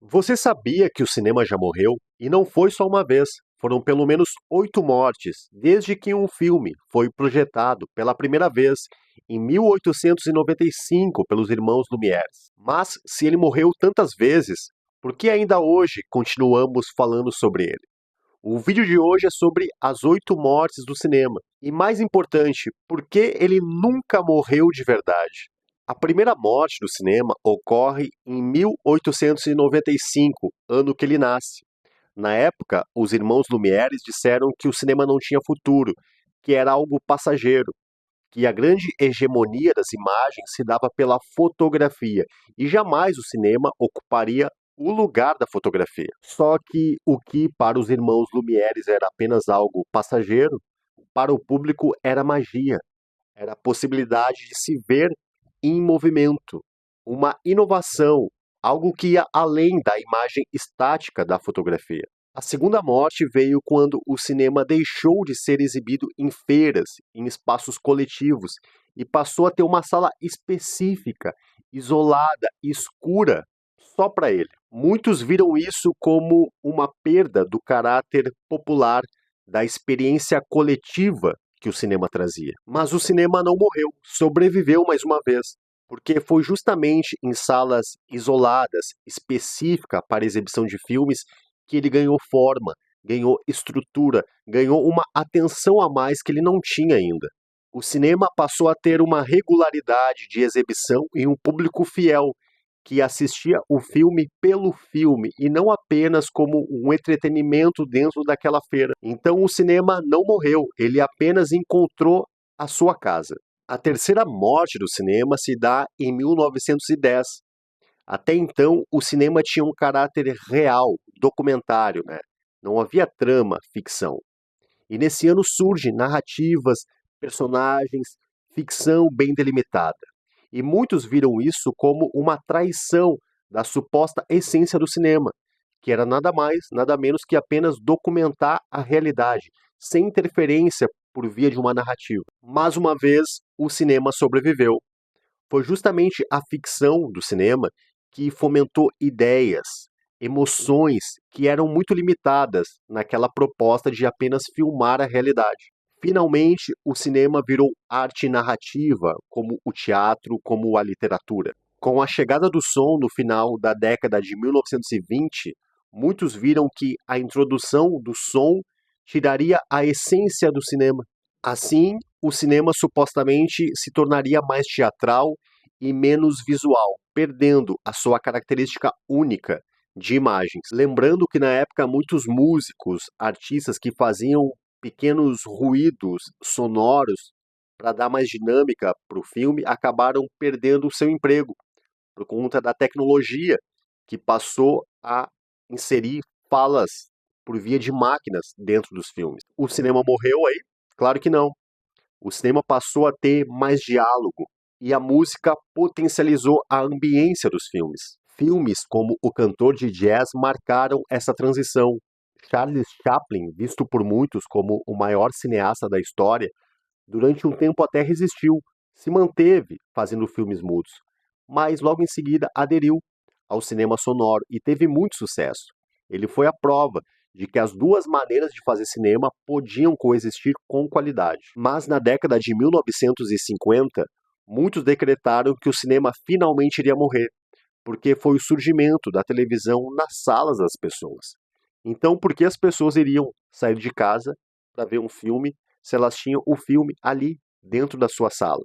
Você sabia que o cinema já morreu? E não foi só uma vez. Foram pelo menos 8 mortes desde que um filme foi projetado pela primeira vez em 1895 pelos irmãos Lumière. Mas se ele morreu tantas vezes, por que ainda hoje continuamos falando sobre ele? O vídeo de hoje é sobre as 8 mortes do cinema. E mais importante, por que ele nunca morreu de verdade? A primeira morte do cinema ocorre em 1895, ano que ele nasce. Na época, os irmãos Lumière disseram que o cinema não tinha futuro, que era algo passageiro, que a grande hegemonia das imagens se dava pela fotografia e jamais o cinema ocuparia o lugar da fotografia. Só que o que para os irmãos Lumière era apenas algo passageiro, para o público era magia, era a possibilidade de se ver em movimento, uma inovação, algo que ia além da imagem estática da fotografia. A segunda morte veio quando o cinema deixou de ser exibido em feiras, em espaços coletivos, e passou a ter uma sala específica, isolada, escura, só para ele. Muitos viram isso como uma perda do caráter popular, da experiência coletiva que o cinema trazia. Mas o cinema não morreu, sobreviveu mais uma vez, porque foi justamente em salas isoladas, específicas para exibição de filmes, que ele ganhou forma, ganhou estrutura, ganhou uma atenção a mais que ele não tinha ainda. O cinema passou a ter uma regularidade de exibição e um público fiel, que assistia o filme pelo filme e não apenas como um entretenimento dentro daquela feira. Então o cinema não morreu, ele apenas encontrou a sua casa. A terceira morte do cinema se dá em 1910. Até então, o cinema tinha um caráter real, documentário, né? Não havia trama, ficção. E nesse ano surgem narrativas, personagens, ficção bem delimitada. E muitos viram isso como uma traição da suposta essência do cinema, que era nada mais, nada menos que apenas documentar a realidade, sem interferência por via de uma narrativa. Mais uma vez, o cinema sobreviveu. Foi justamente a ficção do cinema que fomentou ideias, emoções que eram muito limitadas naquela proposta de apenas filmar a realidade. Finalmente, o cinema virou arte narrativa, como o teatro, como a literatura. Com a chegada do som no final da década de 1920, muitos viram que a introdução do som tiraria a essência do cinema. Assim, o cinema supostamente se tornaria mais teatral e menos visual, perdendo a sua característica única de imagens. Lembrando que na época muitos músicos, artistas que faziam pequenos ruídos sonoros para dar mais dinâmica para o filme acabaram perdendo o seu emprego por conta da tecnologia que passou a inserir falas por via de máquinas dentro dos filmes. O cinema morreu aí? Claro que não. O cinema passou a ter mais diálogo e a música potencializou a ambiência dos filmes. Filmes como O Cantor de Jazz marcaram essa transição. Charles Chaplin, visto por muitos como o maior cineasta da história, durante um tempo até resistiu, se manteve fazendo filmes mudos, mas logo em seguida aderiu ao cinema sonoro e teve muito sucesso. Ele foi a prova de que as duas maneiras de fazer cinema podiam coexistir com qualidade. Mas na década de 1950, muitos decretaram que o cinema finalmente iria morrer, porque foi o surgimento da televisão nas salas das pessoas. Então, por que as pessoas iriam sair de casa para ver um filme se elas tinham o filme ali dentro da sua sala?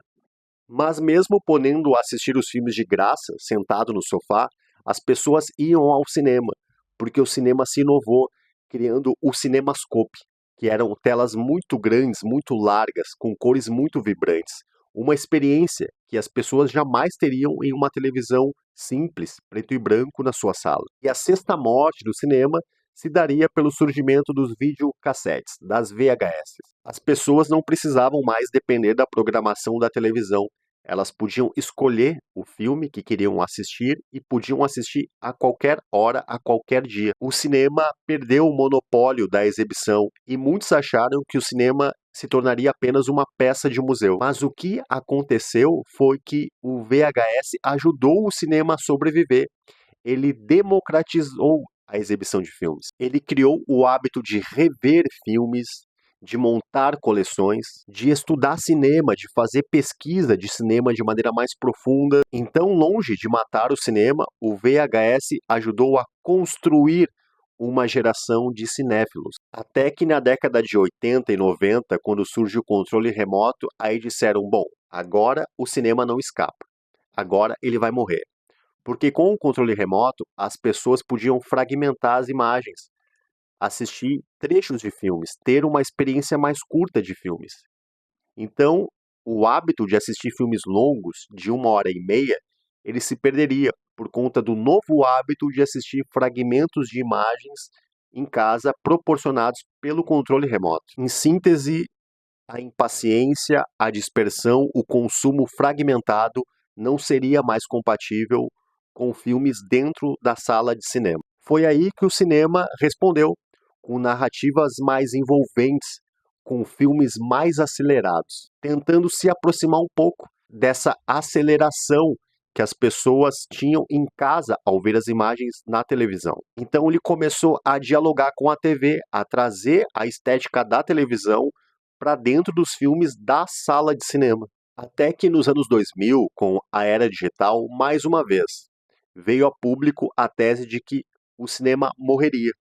Mas mesmo podendo assistir os filmes de graça, sentado no sofá, as pessoas iam ao cinema, porque o cinema se inovou, criando o cinemascope, que eram telas muito grandes, muito largas, com cores muito vibrantes. Uma experiência que as pessoas jamais teriam em uma televisão simples, preto e branco, na sua sala. E a sexta morte do cinema se daria pelo surgimento dos videocassetes, das VHS. As pessoas não precisavam mais depender da programação da televisão. Elas podiam escolher o filme que queriam assistir e podiam assistir a qualquer hora, a qualquer dia. O cinema perdeu o monopólio da exibição e muitos acharam que o cinema se tornaria apenas uma peça de museu. Mas o que aconteceu foi que o VHS ajudou o cinema a sobreviver. ele democratizou a exibição de filmes. Ele criou o hábito de rever filmes, de montar coleções, de estudar cinema, de fazer pesquisa de cinema de maneira mais profunda. Então, longe de matar o cinema, o VHS ajudou a construir uma geração de cinéfilos. Até que na década de 80 e 90, quando surge o controle remoto, aí disseram, bom, agora o cinema não escapa. Agora ele vai morrer. Porque com o controle remoto, as pessoas podiam fragmentar as imagens, assistir trechos de filmes, ter uma experiência mais curta de filmes. Então, o hábito de assistir filmes longos, de 1 hora e meia, ele se perderia por conta do novo hábito de assistir fragmentos de imagens em casa proporcionados pelo controle remoto. Em síntese, a impaciência, a dispersão, o consumo fragmentado não seria mais compatível com filmes dentro da sala de cinema. Foi aí que o cinema respondeu, com narrativas mais envolventes, com filmes mais acelerados, tentando se aproximar um pouco dessa aceleração que as pessoas tinham em casa ao ver as imagens na televisão. Então ele começou a dialogar com a TV, a trazer a estética da televisão para dentro dos filmes da sala de cinema. Até que nos anos 2000, com a era digital, mais uma vez, veio a público a tese de que o cinema morreria.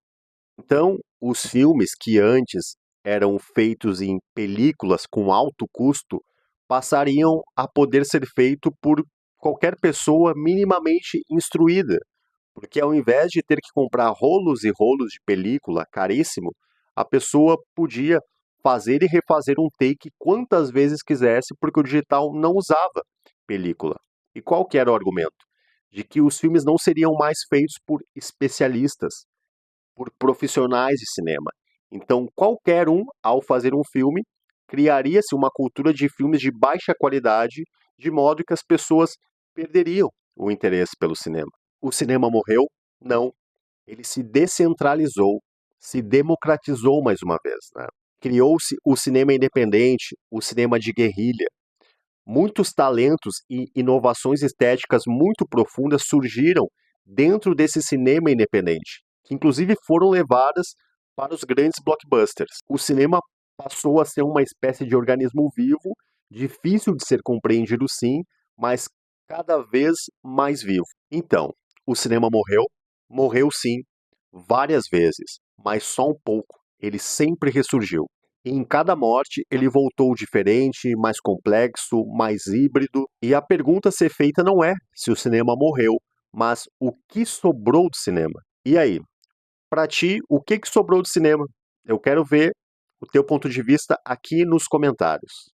Então, os filmes que antes eram feitos em películas com alto custo passariam a poder ser feito por qualquer pessoa minimamente instruída, porque ao invés de ter que comprar rolos e rolos de película caríssimo, a pessoa podia fazer e refazer um take quantas vezes quisesse, porque o digital não usava película. E qual que era o argumento? De que os filmes não seriam mais feitos por especialistas, por profissionais de cinema. Então, qualquer um, ao fazer um filme, criaria-se uma cultura de filmes de baixa qualidade, de modo que as pessoas perderiam o interesse pelo cinema. O cinema morreu? Não. Ele se descentralizou, se democratizou mais uma vez, né? Criou-se o cinema independente, o cinema de guerrilha. Muitos talentos e inovações estéticas muito profundas surgiram dentro desse cinema independente, que inclusive foram levadas para os grandes blockbusters. O cinema passou a ser uma espécie de organismo vivo, difícil de ser compreendido sim, mas cada vez mais vivo. Então, o cinema morreu? Morreu sim, várias vezes, mas só um pouco. Ele sempre ressurgiu. E em cada morte, ele voltou diferente, mais complexo, mais híbrido. E a pergunta a ser feita não é se o cinema morreu, mas o que sobrou do cinema. E aí, para ti, o que sobrou do cinema? Eu quero ver o teu ponto de vista aqui nos comentários.